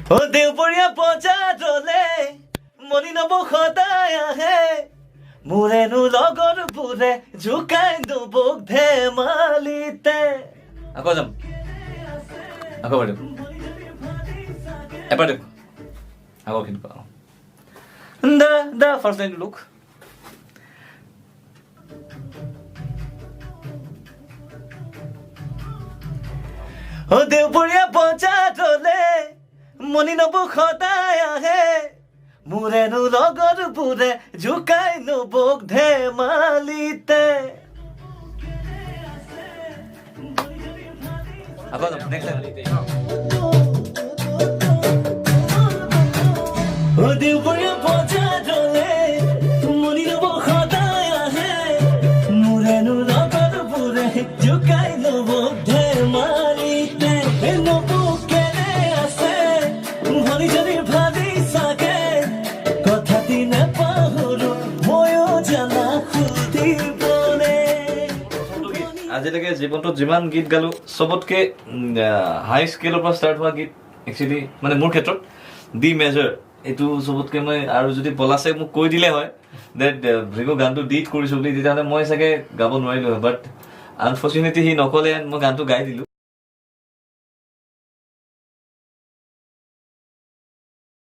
ও দেওবৰীয়া বজাৰলে মনি নব সদায় আহে মোৰেনো লগৰবোৰে জোকাই দুবক ধেমালিতে আকৌ যাম আকৌ এবাৰ দেখো এবাৰ দেখো আকৌ কিন্তু পাওঁ দা ফাৰ্ষ্ট লাইন লুক ও দেওবৰীয়া বজাৰলে মনি নব সদায় আহে মোৰেনো লগৰবোৰে জোকাই নবক ধেমালিতে আকৌ যাম নেক্সট লাইন ও দেওবৰীয়া বজাৰলে মনি নব সদায় আহে মোৰেনো লগৰবোৰে জোকাই নবক ধেমালিতে নবক কেনে আছে ভনি যদি ভাবি চাগে কথাটি নেপাহৰো ময়ো জানা সুধিবনে আজিলৈকে জীৱনটোত যিমান গীত গালো চবতকে হাই স্কেলৰ পৰা ষ্টাৰ্ট হোৱা গীত একচুৱেলি মানে মোৰ ক্ষেত্ৰত ডি মেজৰ এইটো চবতকে মই আৰু যদি পলাছে মোক কৈ দিলে হয় দেট ভ্ৰিগু গানটো ডিট কৰিছো বুলি তেতিয়াহ'লে মই চাগে গাব নোৱাৰিলো হয় বাট আনফৰ্চুনেটলি সি নকলে মই গানটো গাই দিলো